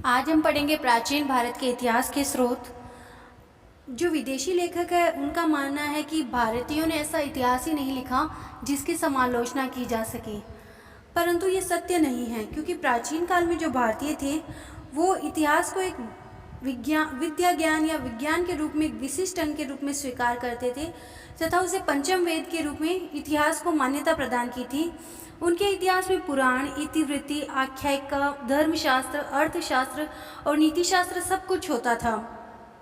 आज हम पढ़ेंगे प्राचीन भारत के इतिहास के स्रोत। जो विदेशी लेखक है उनका मानना है कि भारतीयों ने ऐसा इतिहास ही नहीं लिखा जिसकी समालोचना की जा सके, परंतु ये सत्य नहीं है क्योंकि प्राचीन काल में जो भारतीय थे वो इतिहास को एक विद्या ज्ञान या विज्ञान के रूप में, एक विशिष्ट अंग के रूप में स्वीकार करते थे तथा उसे पंचम वेद के रूप में इतिहास को मान्यता प्रदान की थी। उनके इतिहास में पुराण, इतिवृत्ति, आख्यायिका, धर्मशास्त्र, अर्थशास्त्र और नीतिशास्त्र सब कुछ होता था।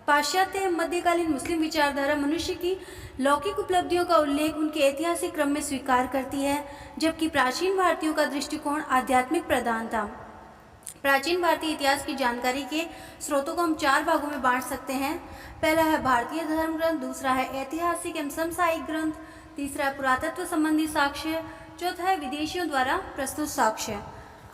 पाश्चात्य मध्यकालीन मुस्लिम विचारधारा मनुष्य की लौकिक उपलब्धियों का उल्लेख उनके ऐतिहासिक क्रम में स्वीकार करती है, जबकि प्राचीन भारतीयों का दृष्टिकोण आध्यात्मिक प्रधान था। प्राचीन भारतीय इतिहास की जानकारी के स्रोतों को हम 4 भागों में बांट सकते हैं। पहला है भारतीय धर्म ग्रंथ, दूसरा है ऐतिहासिक एवं समसामयिक ग्रंथ, तीसरा है पुरातत्व संबंधी साक्ष्य, चौथा है विदेशियों द्वारा प्रस्तुत साक्ष्य।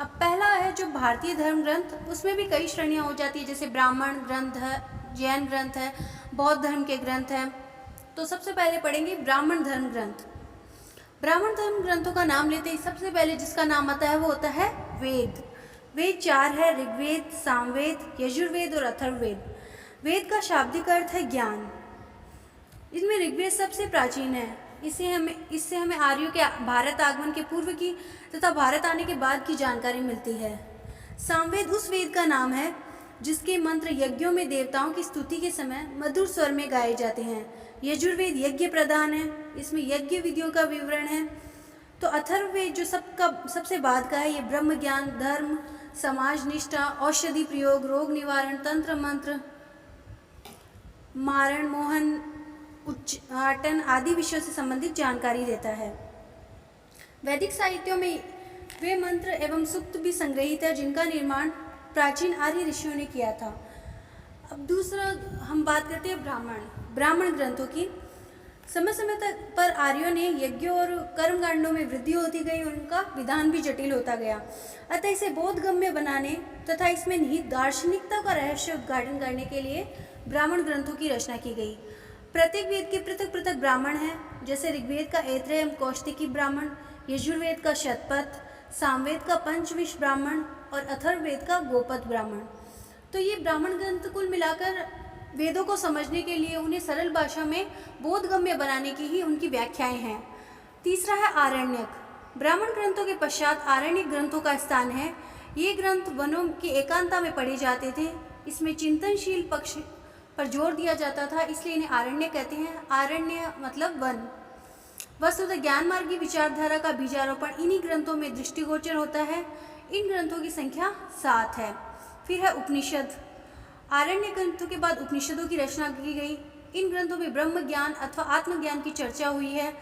अब पहला है जो भारतीय धर्म ग्रंथ, उसमें भी कई श्रेणियां हो जाती है, जैसे ब्राह्मण ग्रंथ है, जैन ग्रंथ है, बौद्ध धर्म के ग्रंथ हैं। तो सबसे पहले पढ़ेंगे ब्राह्मण धर्म ग्रंथ। ब्राह्मण धर्म ग्रंथों का नाम लेते ही सबसे पहले जिसका नाम आता है वो होता है वेद। वेद 4 है, ऋग्वेद, सामवेद, यजुर्वेद और अथर्ववेद। वेद का शाब्दिक अर्थ है ज्ञान। इसमें ऋग्वेद सबसे प्राचीन है। इससे हमें आर्यों के भारत आगमन के पूर्व की तथा भारत आने के बाद की जानकारी मिलती है। सामवेद उस वेद का नाम है जिसके मंत्र यज्ञों में देवताओं की स्तुति के समय मधुर स्वर में गाए जाते हैं। यजुर्वेद यज्ञ प्रधान है, इसमें यज्ञ विधियों का विवरण है। तो अथर्ववेद जो सबसे बाद का है, ये ब्रह्म ज्ञान, धर्म, समाज निष्ठा, औषधि प्रयोग, रोग निवारण, तंत्र मंत्र, मारण मोहन, उच्चाटन आदि विषयों से संबंधित जानकारी देता है। वैदिक साहित्यों में वे मंत्र एवं सूक्त भी संग्रहित है जिनका निर्माण प्राचीन आर्य ऋषियों ने किया था। अब दूसरा हम बात करते हैं ब्राह्मण ग्रंथों की। समय समय तक पर आर्यों ने यज्ञों और कर्मकांडों में वृद्धि होती गई और उनका विधान भी जटिल होता गया। अतः इसे बोधगम्य बनाने तथा इसमें निहित दार्शनिकता का रहस्य उद्घाटन करने के लिए ब्राह्मण ग्रंथों की रचना की गई। प्रत्येक वेद के पृथक पृथक ब्राह्मण हैं, जैसे ऋग्वेद का ऐत्रेय एवं कौशिकी ब्राह्मण, यजुर्वेद का शतपथ, सामवेद का पंचविंश ब्राह्मण और अथर्ववेद का गोपद ब्राह्मण। तो ये ब्राह्मण ग्रंथ कुल मिलाकर वेदों को समझने के लिए उन्हें सरल भाषा में बोधगम्य बनाने की ही उनकी व्याख्याएं हैं। तीसरा है आरण्यक। ब्राह्मण ग्रंथों के पश्चात आरण्यक ग्रंथों का स्थान है। ये ग्रंथ वनों की एकांता में पढ़े जाते थे। इसमें चिंतनशील पक्ष पर जोर दिया जाता था, इसलिए इन्हें आरण्य कहते हैं। आरण्य मतलब वन। वस्तुतः ज्ञान मार्गी विचारधारा का बीजारोपण इन्हीं ग्रंथों में दृष्टिगोचर होता है। इन ग्रंथों की संख्या 7 है। फिर है उपनिषद। आरण्य ग्रंथों के बाद उपनिषदों की रचना की गई। इन ग्रंथों में ब्रह्म ज्ञान अथवा आत्मज्ञान की चर्चा हुई है।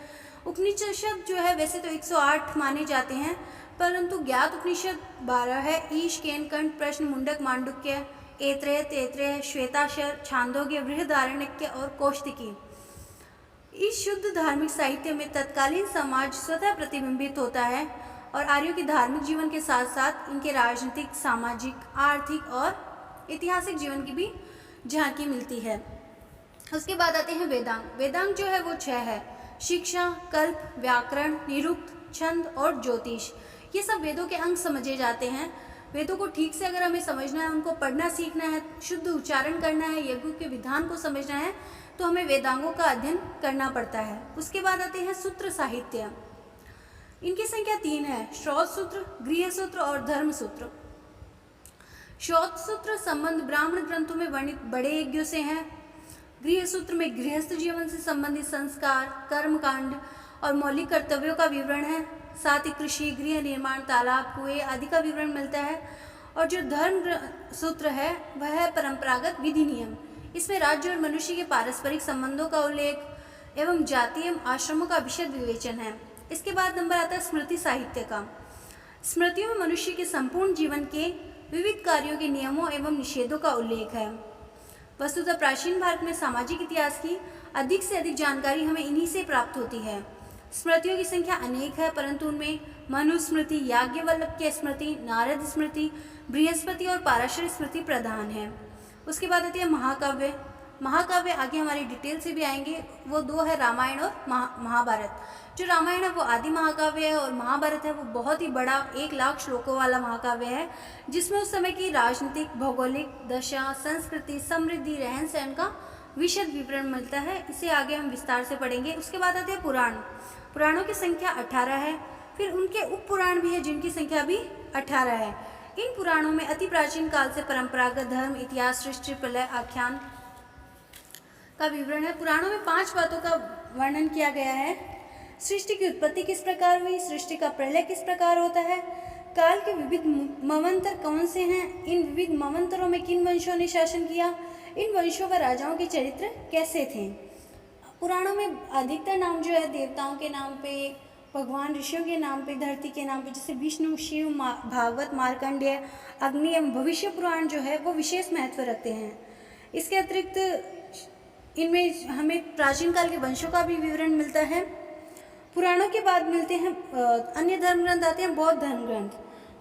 उपनिषद जो है वैसे तो 108 माने जाते हैं, परंतु ज्ञात उपनिषद 12 है। ईश, केन, कंठ, प्रश्न, मुंडक, मांडुक्य, ऐत्रेय, तैत्रेय, श्वेताक्षर, छांदोग्य, बृहदारण्यक और कौशिकी। इस शुद्ध धार्मिक साहित्य में तत्कालीन समाज स्वतः प्रतिबिंबित होता है और आर्यों के धार्मिक जीवन के साथ साथ इनके राजनीतिक, सामाजिक, आर्थिक और ऐतिहासिक जीवन की भी झांकी मिलती है। उसके बाद आते हैं वेदांग। वेदांग जो है वो 6 है। शिक्षा, कल्प, व्याकरण, निरुक्त, छंद और ज्योतिष। ये सब वेदों के अंग समझे जाते हैं। वेदों को ठीक से अगर हमें समझना है, उनको पढ़ना सीखना है, शुद्ध उच्चारण करना है, यज्ञों के विधान को समझना है, तो हमें वेदांगों का अध्ययन करना पड़ता है। उसके बाद आते हैं सूत्र साहित्य। इनकी संख्या 3 है। श्रौत सूत्र, गृह सूत्र और धर्म सूत्र। श्रौत सूत्र संबंध ब्राह्मण ग्रंथों में वर्णित बड़े यज्ञों से है। गृह सूत्र में गृहस्थ जीवन से संबंधित संस्कार, कर्मकांड और मौलिक कर्तव्यों का विवरण है। साथ ही कृषि, गृह निर्माण, तालाब, कुएं आदि का विवरण मिलता है। और जो धर्म सूत्र है वह है परंपरागत विधि नियम। इसमें राज्य और मनुष्य के पारस्परिक संबंधों का उल्लेख एवं जाति एवं आश्रमों का विशद विवेचन है। इसके बाद नंबर आता है स्मृति साहित्य का। स्मृतियों में मनुष्य के संपूर्ण जीवन के विविध कार्यों के नियमों एवं निषेधों का उल्लेख है। वस्तुतः प्राचीन भारत में सामाजिक इतिहास की अधिक से अधिक जानकारी हमें इन्हीं से प्राप्त होती है। स्मृतियों की संख्या अनेक है, परंतु उनमें मनुस्मृति, याज्ञवल्क्य स्मृति, नारद स्मृति, बृहस्पति और पाराशर स्मृति प्रधान है। उसके बाद आती है महाकाव्य। महाकाव्य आगे हमारी डिटेल से भी आएंगे। वो दो है रामायण और महाभारत। जो रामायण है वो आदि महाकाव्य है और महाभारत है वो बहुत ही बड़ा 1,00,000 श्लोकों वाला महाकाव्य है, जिसमें उस समय की राजनीतिक, भौगोलिक दशा, संस्कृति, समृद्धि, रहन सहन का विशद विवरण मिलता है। इसे आगे हम विस्तार से पढ़ेंगे। उसके बाद आते हैं पुराण। पुराणों की संख्या 18 है। फिर उनके उप पुराण भी है जिनकी संख्या भी 18 है। इन पुराणों में अति प्राचीन काल से परंपरागत धर्म, इतिहास, सृष्टि, प्रलय, आख्यान का विवरण है। पुराणों में 5 बातों का वर्णन किया गया है। सृष्टि की उत्पत्ति किस प्रकार हुई, सृष्टि का प्रलय किस प्रकार होता है, काल के विविध मवंतर कौन से हैं, इन विविध मवंतरों में किन वंशों ने शासन किया, इन वंशों व राजाओं के चरित्र कैसे थे। पुराणों में अधिकतर नाम जो है देवताओं के नाम पे, भगवान ऋषियों के नाम पे, धरती के नाम पे, जैसे विष्णु, शिव, भागवत, मार्कंडेय, अग्नि एवं भविष्य पुराण जो है वो विशेष महत्व रखते हैं। इसके अतिरिक्त इनमें हमें प्राचीन काल के वंशों का भी विवरण मिलता है। पुराणों के बाद मिलते हैं अन्य धर्म ग्रंथ आते हैं, बौद्ध धर्म ग्रंथ।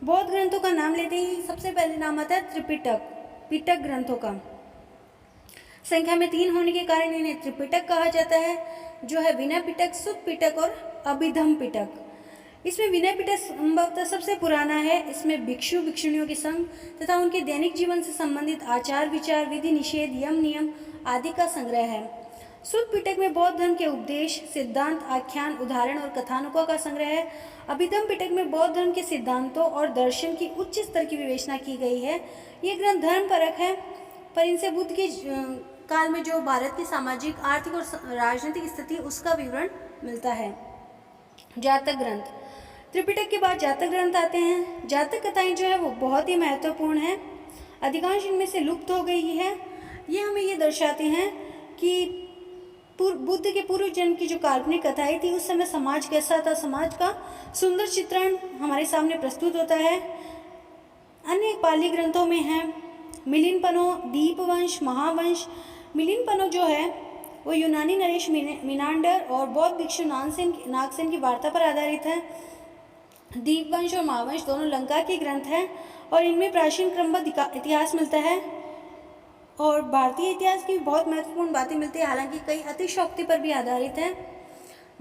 बौद्ध ग्रंथों का नाम लेते ही सबसे पहले नाम आता है त्रिपिटक, पिटक ग्रंथों का। संख्या में 3 होने के कारण इन्हें त्रिपिटक कहा जाता है, जो है विनय पिटक, सुत्त पिटक और अभिधम पिटक। इसमें विनय पिटक संभवतः सबसे पुराना है। इसमें भिक्षु भिक्षुणियों के संग तथा उनके दैनिक जीवन से संबंधित आचार विचार, विधि निषेध, यम नियम आदि का संग्रह है। सुत्त पिटक में बौद्ध धर्म के उपदेश, सिद्धांत, आख्यान, उदाहरण और कथानकों का संग्रह है। अभिधम पिटक में बौद्ध धर्म के सिद्धांतों और दर्शन की उच्च स्तर की विवेचना की गई है। ये ग्रंथ धर्म परक है, पर इनसे बुद्ध के काल में जो भारत की सामाजिक, आर्थिक और राजनीतिक स्थिति उसका विवरण मिलता है। जातक ग्रंथ। त्रिपिटक के बाद जातक ग्रंथ आते हैं। जातक कथाएं जो है वो बहुत ही महत्वपूर्ण है, अधिकांश इनमें से लुप्त हो गई है। ये हमें ये दर्शाते हैं कि बुद्ध के पूर्व जन्म की जो काल्पनिक कथाएं थी उस समय समाज कैसा था, समाज का सुंदर चित्रण हमारे सामने प्रस्तुत होता है। अन्य पाली ग्रंथों में है मिलिनपनो, दीपवंश, महावंश। मिलिनपनो जो है वो यूनानी नरेश मिनांडर और बौद्ध भिक्षु नागसेन की वार्ता पर आधारित है। दीपवंश और महावंश दोनों लंका के ग्रंथ हैं और इनमें प्राचीन क्रमबद्ध इतिहास मिलता है और भारतीय इतिहास की बहुत महत्वपूर्ण बातें मिलती है, हालांकि कई अतिशयोक्ति पर भी आधारित है।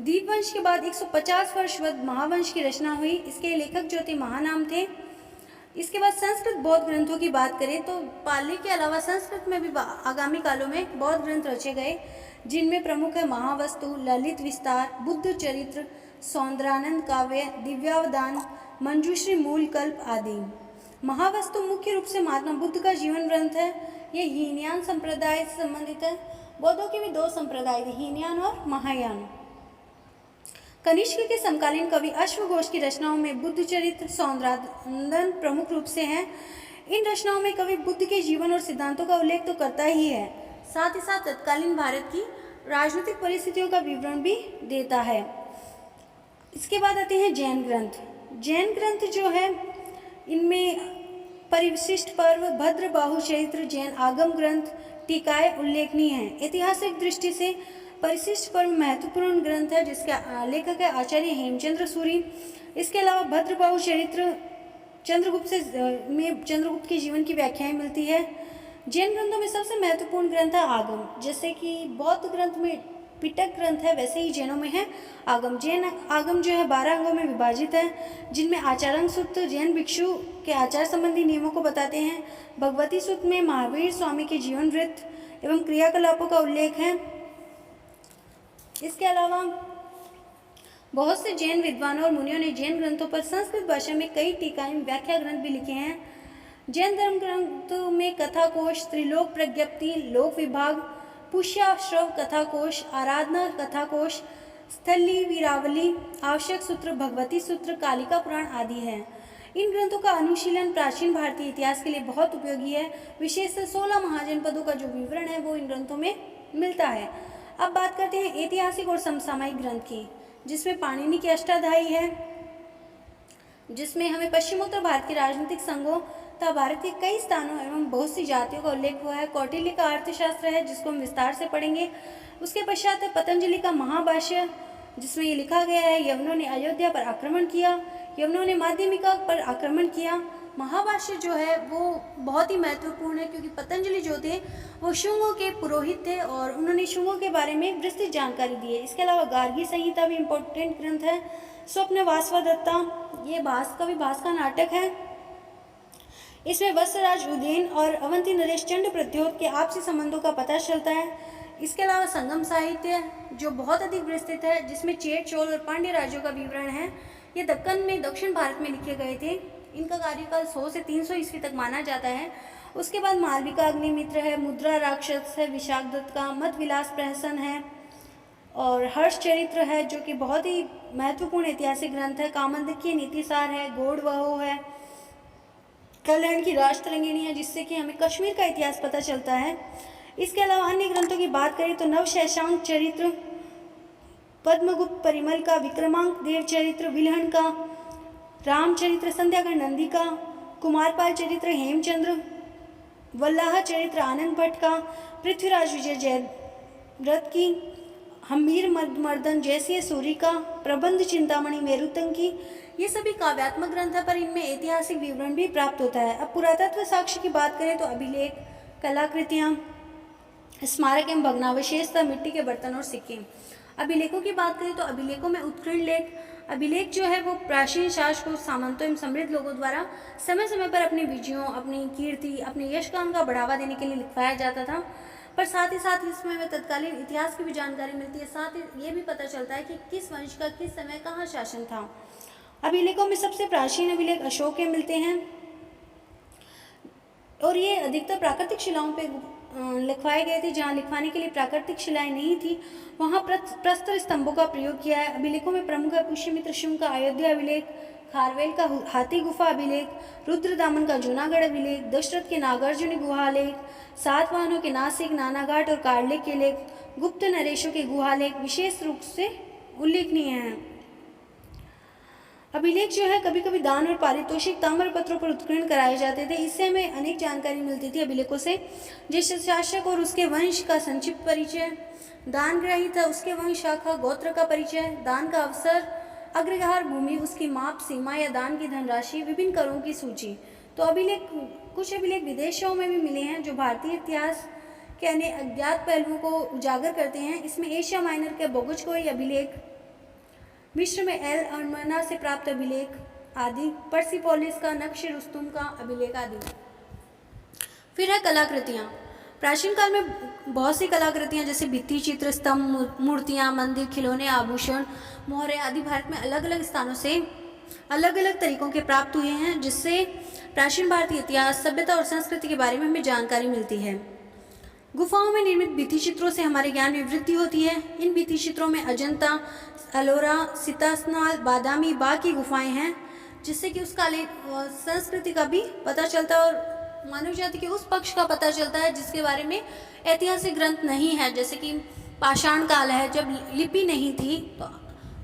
दीपवंश के बाद 150 वर्ष बाद महावंश की रचना हुई। इसके लेखक जो थे महानाम थे। इसके बाद संस्कृत बौद्ध ग्रंथों की बात करें तो पाली के अलावा संस्कृत में भी आगामी कालों में बौद्ध ग्रंथ रचे गए, जिनमें प्रमुख है महावस्तु, ललित विस्तार, बुद्ध चरित्र, सौंदरानंद काव्य, दिव्यावदान, मंजूश्री, मूलकल्प आदि। महावस्तु मुख्य रूप से महात्मा बुद्ध का जीवन ग्रंथ है। ये हीनयान संप्रदाय से संबंधित है। बौद्धों के भी 2 संप्रदाय थे, हीनयान और महायान। कनिष्क के समकालीन कवि अश्वघोष की रचनाओं में बुद्ध चरित्र, सौंदरानंद प्रमुख रूप से हैं। इन रचनाओं में कवि बुद्ध के जीवन और सिद्धांतों का उल्लेख तो करता ही है, साथ ही साथ तत्कालीन भारत की राजनीतिक परिस्थितियों का विवरण भी देता है। इसके बाद आते हैं जैन ग्रंथ। जैन ग्रंथ जो है इनमें परिशिष्ट पर्व, भद्र बाहु चरित्र, जैन आगम ग्रंथ, टीकाएं उल्लेखनीय हैं। ऐतिहासिक दृष्टि से परिशिष्ट पर्व महत्वपूर्ण ग्रंथ है, जिसका लेखक है आचार्य हेमचंद्र सूरी। इसके अलावा भद्र बाहु चरित्र चंद्रगुप्त के जीवन की व्याख्याएं मिलती है। जैन ग्रंथों में सबसे महत्वपूर्ण ग्रंथ है आगम। जैसे कि बौद्ध ग्रंथ में पिटक ग्रंथ है, वैसे ही जैनों में है आगम। जैन आगम जो है 12 अंगों में विभाजित है, जिनमें आचारंग सूत्र जैन भिक्षु के आचार संबंधी नियमों को बताते हैं। भगवती सूत्र में महावीर स्वामी के जीवन वृत्त एवं क्रियाकलापों का उल्लेख है। इसके अलावा बहुत से जैन विद्वानों और मुनियों ने जैन ग्रंथों पर संस्कृत भाषा में कई टीकाएं, व्याख्या ग्रंथ भी लिखे हैं। जैन धर्म ग्रंथों में कथा कोश, त्रिलोक प्रज्ञप्ति, लोक विभाग, पुष्याश्रव कथा कोश, आराधना कथा कोश, स्थली वीरावली, आवश्यक सूत्र, भगवती सूत्र, कालिका पुराण आदि हैं। इन ग्रंथों का अनुशीलन प्राचीन भारतीय इतिहास के लिए बहुत उपयोगी है। विशेषतः 16 महाजनपदों का जो विवरण है वो इन ग्रंथों में मिलता है। अब बात करते हैं ऐतिहासिक और समसामयिक ग्रंथ की, जिसमें पाणिनि की अष्टाध्यायी है, जिसमें हमें पश्चिमोत्तर भारत के राजनीतिक संघों तथा भारत के कई स्थानों एवं बहुत सी जातियों का उल्लेख हुआ है। कौटिल्य का अर्थशास्त्र है, जिसको हम विस्तार से पढ़ेंगे। उसके पश्चात है पतंजलि का महाभाष्य, जिसमें ये लिखा गया है यवनों ने अयोध्या पर आक्रमण किया, यवनों ने माध्यमिका पर आक्रमण किया। महाभाष्य जो है वो बहुत ही महत्वपूर्ण है, क्योंकि पतंजलि जो थे वो शुंगों के पुरोहित थे और उन्होंने शुंगों के बारे में विस्तृत जानकारी दी है। इसके अलावा गार्गी संहिता भी इम्पोर्टेंट ग्रंथ है। स्वप्न वासवदत्ता, ये कवि भास का नाटक है। इसमें वत्सराज उदयन और अवंती नरेश चंड प्रद्योत के आपसी संबंधों का पता चलता है। इसके अलावा संगम साहित्य जो बहुत अधिक विस्तृत है, जिसमें चेर, चोल और पांड्य राज्यों का विवरण है। ये दक्कन में दक्षिण भारत में लिखे गए थे। इनका कार्यकाल 100 से 300 ईस्वी तक माना जाता है। उसके बाद मालविका अग्निमित्र है, मुद्रा राक्षस है, विशाखदत्त का मत विलास प्रहसन है और हर्ष चरित्र है जो कि बहुत ही महत्वपूर्ण ऐतिहासिक ग्रंथ है। कामंदकीय नीतिसार है, गौड़वहो है, कल्याण की राजतरंगिणी है जिससे कि हमें कश्मीर का इतिहास पता चलता है। इसके अलावा अन्य ग्रंथों की बात करें तो नवशैशांक चरित्र, पद्मगुप्त परिमल का विक्रमांक देव चरित्र, विल्हण का रामचरित्र, संध्यागढ़ नंदी का, कुमारपाल चरित्र हेमचंद्र, वल्लाह चरित्र आनंद भट्ट का, पृथ्वीराज विजय जयद्रथ की, हमीर मर्दन जैसी सूरी का, प्रबंध चिंतामणि मेरुतंग की, ये सभी काव्यात्मक ग्रंथ है पर इनमें ऐतिहासिक विवरण भी प्राप्त होता है। अब पुरातत्व साक्ष्य की बात करें तो अभिलेख, कलाकृतियाँ, स्मारक एवं भग्नावशेष तथा मिट्टी के बर्तन और सिक्के। अभिलेखों की बात करें तो अभिलेखों में उत्कीर्ण लेख, अभिलेख जो है वो प्राचीन शासकों, सामंतों एवं समृद्ध लोगों द्वारा समय समय पर अपनी विजयों, अपनी कीर्ति, अपने यशगान का बढ़ावा देने के लिए लिखवाया जाता था। पर साथ ही साथ इसमें हमें तत्कालीन इतिहास की भी जानकारी मिलती है। साथ ही ये भी पता चलता है कि किस वंश का किस समय कहाँ शासन था। अभिलेखों में सबसे प्राचीन अभिलेख अशोक के मिलते हैं और ये अधिकतर प्राकृतिक शिलाओं पे लिखवाए गए थे। जहाँ लिखवाने के लिए प्राकृतिक शिलाएं नहीं थी वहाँ प्रस्तर स्तंभों का प्रयोग किया है। अभिलेखों में प्रमुख है पुष्यमित्र शुंग का अयोध्या अभिलेख, खारवेल का हाथी गुफा अभिलेख, रुद्रदामन का जूनागढ़ अभिलेख, दशरथ के नागार्जुनी गुहालेख, सातवाहनों के नासिक, नानाघाट और कार्लिक के लेख, गुप्त नरेशों के गुहालेख विशेष रूप से उल्लेखनीय हैं। अभिलेख जो है कभी कभी दान और पारितोषिक ताम्र पत्रों पर उत्कीर्ण कराए जाते थे। इससे हमें अनेक जानकारी मिलती थी अभिलेखों से, जैसे शासक और उसके वंश का संक्षिप्त परिचय, दान ग्राही था उसके वंश शाखा गोत्र का परिचय, दान का अवसर, अग्रहार भूमि, उसकी माप सीमा या दान की धनराशि, विभिन्न करों की सूची। तो अभिलेख, कुछ अभिलेख विदेशों में भी मिले हैं जो भारतीय इतिहास के अन्य अज्ञात पहलुओं को उजागर करते हैं। इसमें एशिया माइनर के बोगुचकोई अभिलेख, मिस्र में एल अरमना से प्राप्त अभिलेख आदि, पर्सिपोलिस का, नक्श रुस्तुम का अभिलेख आदि। फिर है कलाकृतियाँ। प्राचीन काल में बहुत सी कलाकृतियाँ जैसे भित्ति चित्र, स्तंभ, मूर्तियाँ, मंदिर, खिलौने, आभूषण, मोहरे आदि भारत में अलग अलग स्थानों से अलग अलग तरीकों के प्राप्त हुए हैं, जिससे प्राचीन भारतीय इतिहास, सभ्यता और संस्कृति के बारे में हमें जानकारी मिलती है। गुफाओं में निर्मित भित्ति चित्रों से हमारे ज्ञान में वृद्धि होती है। इन भित्ति चित्रों में अजंता, अलोरा, सीतासनाल, बादामी, बाग की गुफाएं हैं, जिससे कि उस कालीन संस्कृति का भी पता चलता है और मानव जाति के उस पक्ष का पता चलता है जिसके बारे में ऐतिहासिक ग्रंथ नहीं है। जैसे कि पाषाण काल है, जब लिपि नहीं थी तो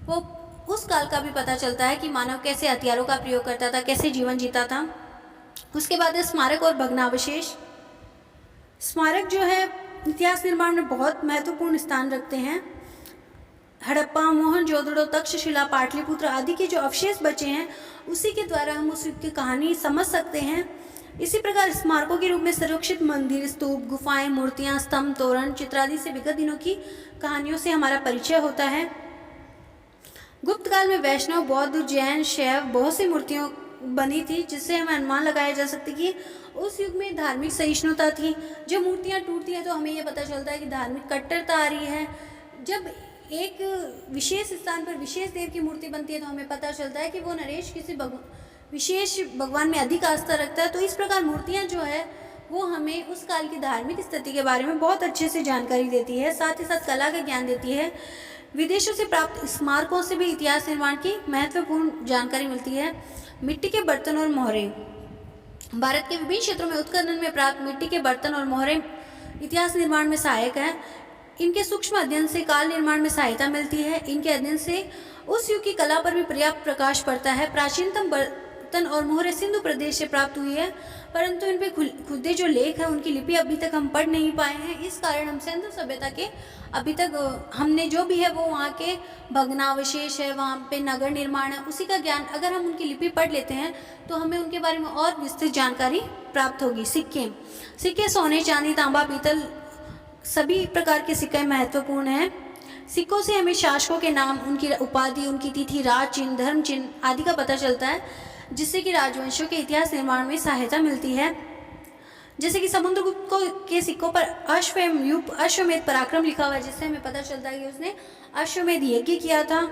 वो उस काल का भी पता चलता है कि मानव कैसे हथियारों का प्रयोग करता था, कैसे जीवन जीता था। उसके बाद है स्मारक और भग्नावशेष। स्मारक जो है इतिहास निर्माण में बहुत महत्वपूर्ण स्थान रखते हैं। हड़प्पा, मोहनजोदड़ो, तक्षशिला, पाटलिपुत्र आदि के जो अवशेष बचे हैं उसी के द्वारा हम उस युग की कहानी समझ सकते हैं। इसी प्रकार स्मारकों के रूप में संरक्षित मंदिर, स्तूप, गुफाएं, मूर्तियां, स्तंभ, तोरण, चित्र आदि से विगत दिनों की कहानियों से हमारा परिचय होता है। गुप्त काल में वैष्णव, बौद्ध, जैन, शैव बहुत सी मूर्तियों बनी थी, जिससे हमें अनुमान लगाया जा सकता है कि उस युग में धार्मिक सहिष्णुता थी। जब मूर्तियां टूटती हैं तो हमें यह पता चलता है कि धार्मिक कट्टरता आ रही है। जब एक विशेष स्थान पर विशेष देव की मूर्ति बनती है तो हमें पता चलता है कि वो नरेश किसी विशेष भगवान में अधिक आस्था रखता है। तो इस प्रकार मूर्तियाँ जो है वो हमें उस काल की धार्मिक स्थिति के बारे में बहुत अच्छे से जानकारी देती है, साथ ही साथ कला का ज्ञान देती है। विदेशों से प्राप्त स्मारकों से भी इतिहास निर्माण की महत्वपूर्ण जानकारी मिलती है। मिट्टी के बर्तन और मोहरे। भारत के विभिन्न क्षेत्रों में उत्खनन में प्राप्त मिट्टी के बर्तन और मोहरे इतिहास निर्माण में सहायक है। इनके सूक्ष्म अध्ययन से काल निर्माण में सहायता मिलती है। इनके अध्ययन से उस युग की कला पर भी पर्याप्त प्रकाश पड़ता है। प्राचीनतम बर्तन और मोहरे सिंधु प्रदेश से प्राप्त हुई है। परंतु इन पे खुदे जो लेख है उनकी लिपि अभी तक हम पढ़ नहीं पाए हैं। इस कारण हम सिंधु सभ्यता के अभी तक हमने जो भी है वो वहाँ के भग्नावशेष है, वहाँ पे नगर निर्माण है, उसी का ज्ञान अगर हम उनकी लिपि पढ़ लेते हैं तो हमें उनके बारे में और विस्तृत जानकारी प्राप्त होगी। सिक्के सोने, चांदी, तांबा, पीतल सभी प्रकार के सिक्के महत्वपूर्ण हैं। सिक्कों से हमें शासकों के नाम, उनकी उपाधि, उनकी तिथि, राज चिन्ह, धर्म चिन्ह आदि का पता चलता है, जिससे कि राजवंशों के इतिहास निर्माण में सहायता मिलती है। जैसे कि समुद्रगुप्त के सिक्कों पर अश्वमेध पराक्रम लिखा हुआ है, जिससे हमें पता चलता है कि उसने अश्वमेध यज्ञ किया था।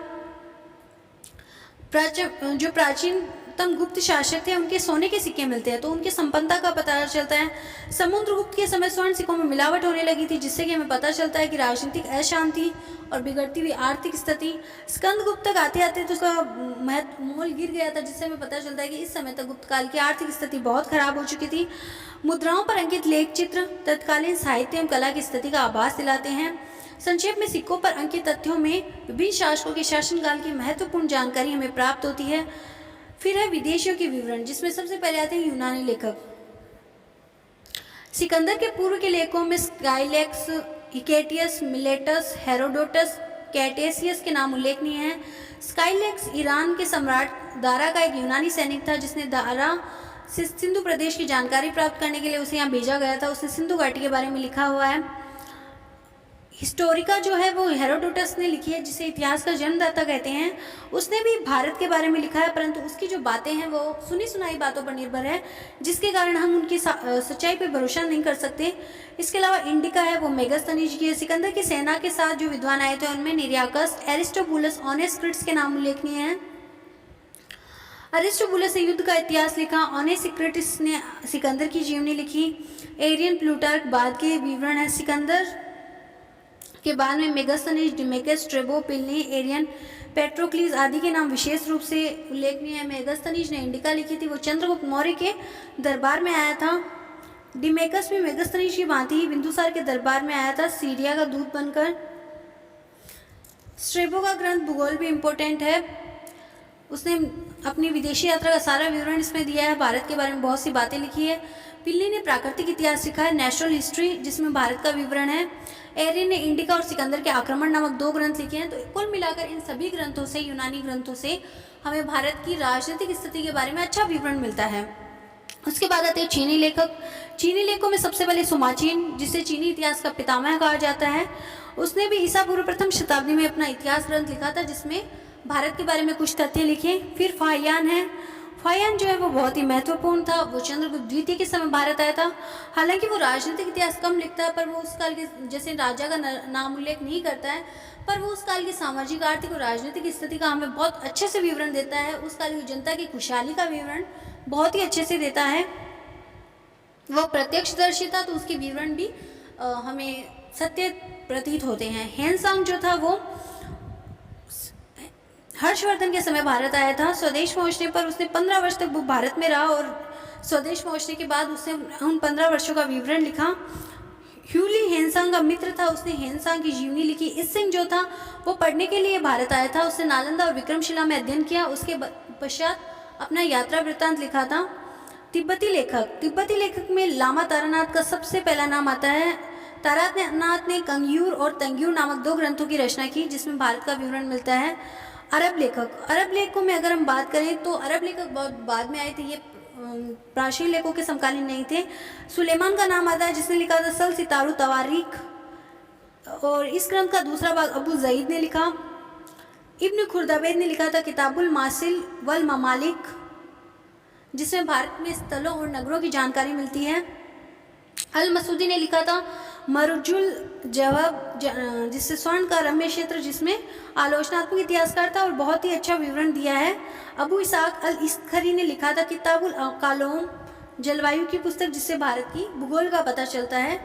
जो प्राचीनतम गुप्त शासक थे उनके सोने के सिक्के मिलते हैं, तो उनकी संपन्नता का पता चलता है। समुद्रगुप्त के समय स्वर्ण सिक्कों में मिलावट होने लगी थी, जिससे कि हमें पता चलता है कि राजनीतिक अशांति और बिगड़ती हुई आर्थिक स्थिति। स्कंदगुप्त तक आते आते तो उसका मोल गिर गया था, जिससे हमें पता चलता है कि इस समय तक गुप्त काल की आर्थिक स्थिति बहुत खराब हो चुकी थी। मुद्राओं पर अंकित लेख चित्र तत्कालीन साहित्य एवं कला की स्थिति का आभास दिलाते हैं। संक्षेप में सिक्कों पर अंकित तथ्यों में विभिन्न शासकों के शासनकाल की महत्वपूर्ण जानकारी हमें प्राप्त होती है। फिर है विदेशियों के विवरण, जिसमें सबसे पहले आते हैं यूनानी लेखक। सिकंदर के पूर्व के लेखकों में स्काइलैक्स, हिकेटियस, मिलेटस, हेरोडोटस, कैटेसियस के नाम उल्लेखनीय हैं। स्काइलैक्स ईरान के सम्राट दारा का एक यूनानी सैनिक था, जिसने दारा से सिंधु प्रदेश की जानकारी प्राप्त करने के लिए उसे यहाँ भेजा गया था। उसने सिंधु घाटी के बारे में लिखा हुआ है। हिस्टोरिका जो है वो हेरोडोटस ने लिखी है, जिसे इतिहास का जन्मदाता कहते हैं। उसने भी भारत के बारे में लिखा है, परंतु उसकी जो बातें हैं वो सुनी सुनाई बातों पर निर्भर है, जिसके कारण हम उनकी सच्चाई पर भरोसा नहीं कर सकते। इसके अलावा इंडिका है वो मेगास्थनीज की है। सिकंदर की सेना के साथ जो विद्वान आए थे उनमें निरियाकस, एरिस्टोबुलस, ऑनेस्क्रिट्स के नाम उल्लेखनीय हैं। अरिस्टोबुलस ने युद्ध का इतिहास लिखा। ऑनेसिक्रिट्स ने सिकंदर की जीवनी लिखी। एरियन, प्लूटार्क बाद के विवरण है। सिकंदर के बाद में मेगास्थनीज, डिमेकस, स्ट्रेबो, प्लिनी, एरियन, पेट्रोक्लीस आदि के नाम विशेष रूप से उल्लेखनीय है। मेगास्थनीज ने इंडिका लिखी थी, वो चंद्रगुप्त मौर्य के दरबार में आया था। डिमेकस भी मेगास्थनीज की भांति ही बिंदुसार के दरबार में आया था, सीरिया का दूत बनकर। स्ट्रेबो का ग्रंथ भूगोल भी इम्पोर्टेंट है। उसने अपनी विदेशी यात्रा का सारा विवरण इसमें दिया है, भारत के बारे में बहुत सी बातें लिखी है। प्लिनी ने प्राकृतिक इतिहास लिखा है, नेचुरल हिस्ट्री, जिसमें भारत का विवरण है। एरियन ने इंडिका और सिकंदर के आक्रमण नामक 2 ग्रंथ लिखे हैं। तो कुल मिलाकर इन सभी ग्रंथों से, यूनानी ग्रंथों से हमें भारत की राजनीतिक स्थिति के बारे में अच्छा विवरण मिलता है। उसके बाद आते हैं चीनी लेखक। चीनी लेखकों में सबसे पहले सुमाचीन, जिसे चीनी इतिहास का पितामह कहा जाता है। उसने भी ईसा पूर्व प्रथम शताब्दी में अपना इतिहास ग्रंथ लिखा था, जिसमें भारत के बारे में कुछ तथ्य लिखे। फिर फाहियान है। फाहियान जो है वो बहुत ही महत्वपूर्ण था। वो चंद्रगुप्त द्वितीय के समय भारत आया था। हालांकि वो राजनीतिक इतिहास कम लिखता है, पर वो उस काल के जैसे राजा का नाम उल्लेख नहीं करता है, पर वो उस काल की सामाजिक, आर्थिक और राजनीतिक स्थिति का हमें बहुत अच्छे से विवरण देता है। उस काल की जनता की खुशहाली का विवरण बहुत ही अच्छे से देता है। वो प्रत्यक्षदर्शी था, तो उसके विवरण भी हमें सत्य प्रतीत होते हैं। हेनसांग जो था वो हर्षवर्धन के समय भारत आया था। स्वदेश पहुंचने पर उसने 15 वर्ष तक वो भारत में रहा और स्वदेश पहुंचने के बाद उसने उन 15 वर्षों का विवरण लिखा। ह्यूली हेनसांग का मित्र था, उसने हेनसांग की जीवनी लिखी। इसिंग जो था वो पढ़ने के लिए भारत आया था, उसने नालंदा और विक्रमशिला में अध्ययन किया। उसके पश्चात अपना यात्रा वृत्तांत लिखा था। तिब्बती लेखक में लामा तारानाथ का सबसे पहला नाम आता है। तारानाथ ने कंग्यूर और तंग्यूर नामक 2 ग्रंथों की रचना की, जिसमें भारत का विवरण मिलता है। अरब लेखकों में अगर हम बात करें तो अरब लेखक बहुत बाद में आए थे, ये प्राचीन लेखकों के समकालीन नहीं थे। सुलेमान का नाम आता है, जिसने लिखा था सल सितारू तवारीख, और इस ग्रंथ का दूसरा भाग अबू जईद ने लिखा। इब्न खुर्दाबेद ने लिखा था किताबुल मासिल वल ममालिक, जिसमें भारत में स्थलों और नगरों की जानकारी मिलती है। अल मसूदी ने लिखा था मरुजुल जवाब, जिससे स्वर्ण का रम्य क्षेत्र, जिसमें आलोचनात्मक इतिहासकार था और बहुत ही अच्छा विवरण दिया है। अबू इसाक अल इस्खरी ने लिखा था किताबुल कालोम, जलवायु की पुस्तक, जिससे भारत की भूगोल का पता चलता है।